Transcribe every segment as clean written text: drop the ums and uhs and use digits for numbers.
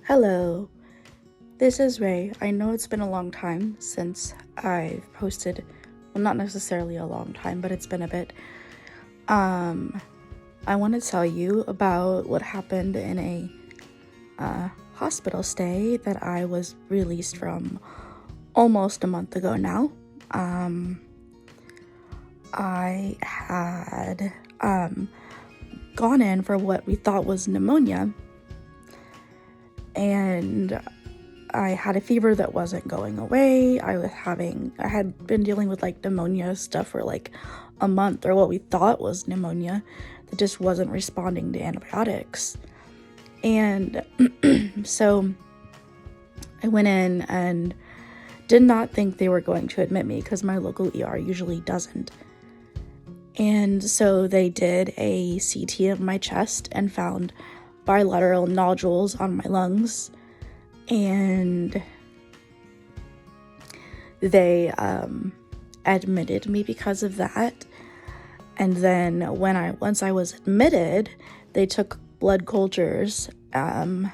Hello, this is Ray. I know it's been a long time since I've posted, well, not necessarily a long time, but it's been a bit. I want to tell you about what happened in a hospital stay that I was released from almost a month ago now. I had gone in for what we thought was pneumonia, and I had a fever that wasn't going away. I had been dealing with like pneumonia stuff for like a month, or what we thought was pneumonia, that just wasn't responding to antibiotics. And so I went in and did not think they were going to admit me because my local ER usually doesn't. And so they did a CT of my chest and found bilateral nodules on my lungs, and they admitted me because of that. And then once I was admitted, they took blood cultures from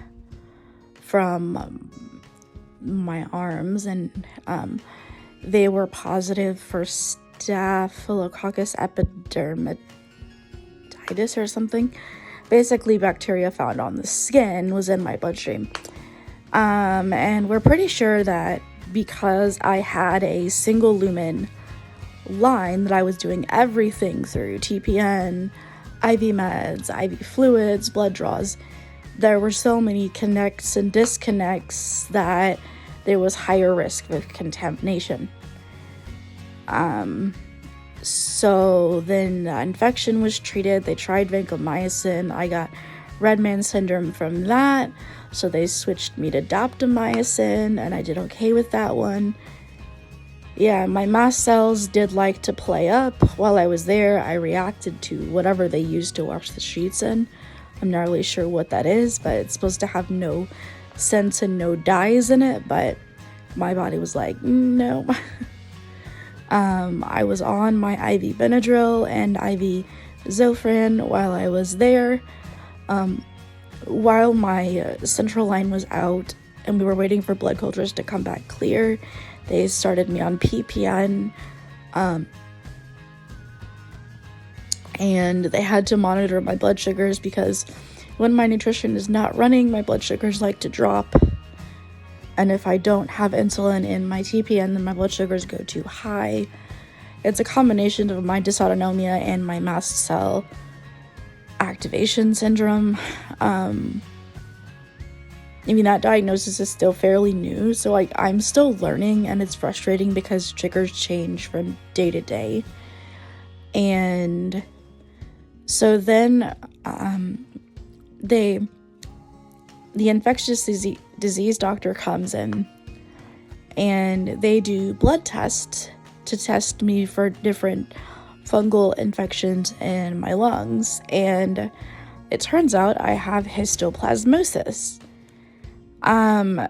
my arms, and they were positive for Staphylococcus epidermidis or something. Basically, bacteria found on the skin was in my bloodstream. And we're pretty sure that because I had a single lumen line that I was doing everything through TPN, IV meds, IV fluids, blood draws, there were so many connects and disconnects that there was higher risk of contamination. So then the infection was treated. They tried vancomycin. I got red man syndrome from that, so they switched me to daptomycin, and I did okay with that one. Yeah, my mast cells did like to play up. While I was there, I reacted to whatever they used to wash the sheets in. I'm not really sure what that is, but it's supposed to have no scents and no dyes in it, but my body was like, no. I was on my IV Benadryl and IV Zofran while I was there. While my central line was out and we were waiting for blood cultures to come back clear, they started me on PPN, and they had to monitor my blood sugars because when my nutrition is not running, my blood sugars like to drop. And if I don't have insulin in my TPN, then my blood sugars go too high. It's a combination of my dysautonomia and my mast cell activation syndrome. That diagnosis is still fairly new, so I'm still learning, and it's frustrating because triggers change from day to day. And so then the infectious disease doctor comes in, and they do blood tests to test me for different fungal infections in my lungs, and it turns out I have histoplasmosis. Now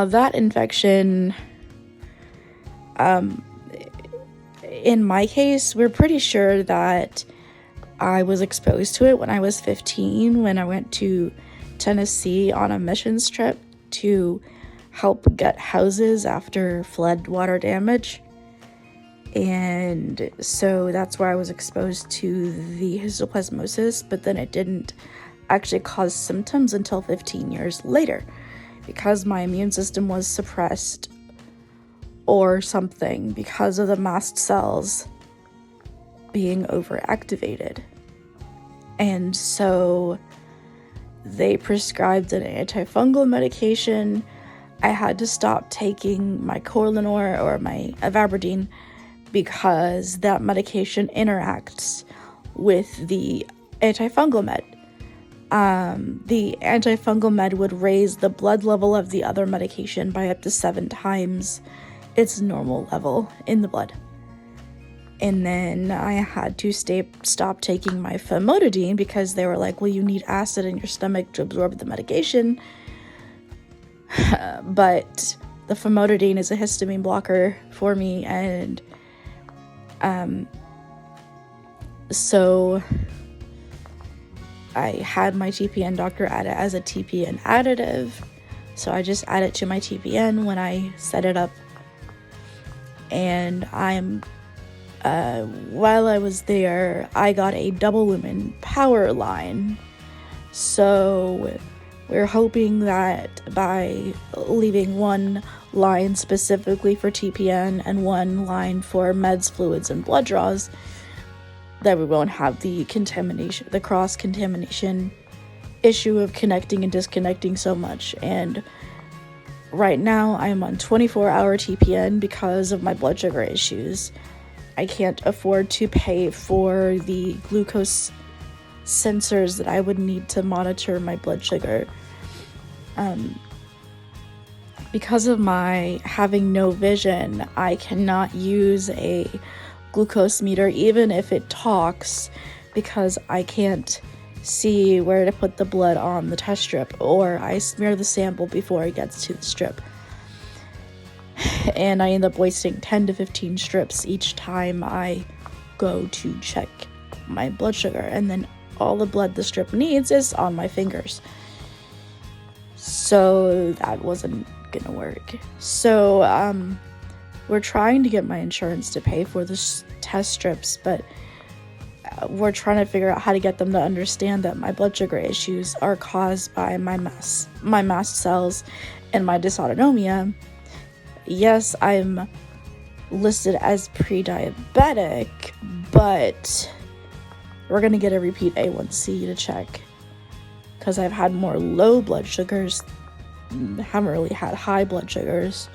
that infection, in my case, we're pretty sure that I was exposed to it when I was 15, when I went to Tennessee on a missions trip to help gut houses after flood water damage. And so that's where I was exposed to the histoplasmosis, but then it didn't actually cause symptoms until 15 years later because my immune system was suppressed or something because of the mast cells being overactivated. And so they prescribed an antifungal medication. I had to stop taking my Corlinor or my Avabradine because that medication interacts with the antifungal med. The antifungal med would raise the blood level of the other medication by up to 7 times its normal level in the blood. And then I had to stop taking my famotidine because they were like, well, you need acid in your stomach to absorb the medication. But the famotidine is a histamine blocker for me, and so I had my TPN doctor add it as a TPN additive. So I just add it to my TPN when I set it up. And while I was there, I got a double lumen power line. So we're hoping that by leaving one line specifically for TPN and one line for meds, fluids, and blood draws, that we won't have the cross-contamination issue of connecting and disconnecting so much. And right now I'm on 24-hour TPN because of my blood sugar issues. I can't afford to pay for the glucose sensors that I would need to monitor my blood sugar. Because of my having no vision, I cannot use a glucose meter even if it talks, because I can't see where to put the blood on the test strip, or I smear the sample before it gets to the strip. And I end up wasting 10 to 15 strips each time I go to check my blood sugar, and then all the blood the strip needs is on my fingers. So that wasn't gonna work. So we're trying to get my insurance to pay for the test strips, but we're trying to figure out how to get them to understand that my blood sugar issues are caused by my mast cells and my dysautonomia. Yes, I'm listed as pre-diabetic, but we're gonna get a repeat A1C to check, because I've had more low blood sugars, haven't really had high blood sugars.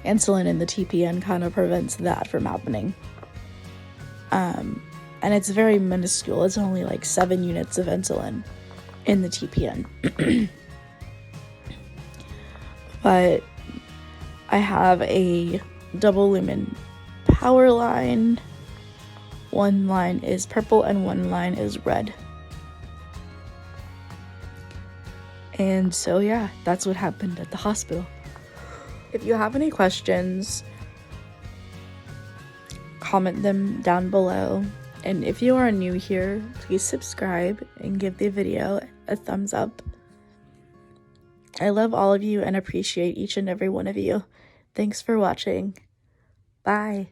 Insulin in the TPN kind of prevents that from happening. And it's very minuscule. It's only like 7 units of insulin in the TPN. But I have a double lumen power line. One line is purple and one line is red. And so yeah, that's what happened at the hospital. If you have any questions, comment them down below. And if you are new here, please subscribe and give the video a thumbs up. I love all of you and appreciate each and every one of you. Thanks for watching. Bye.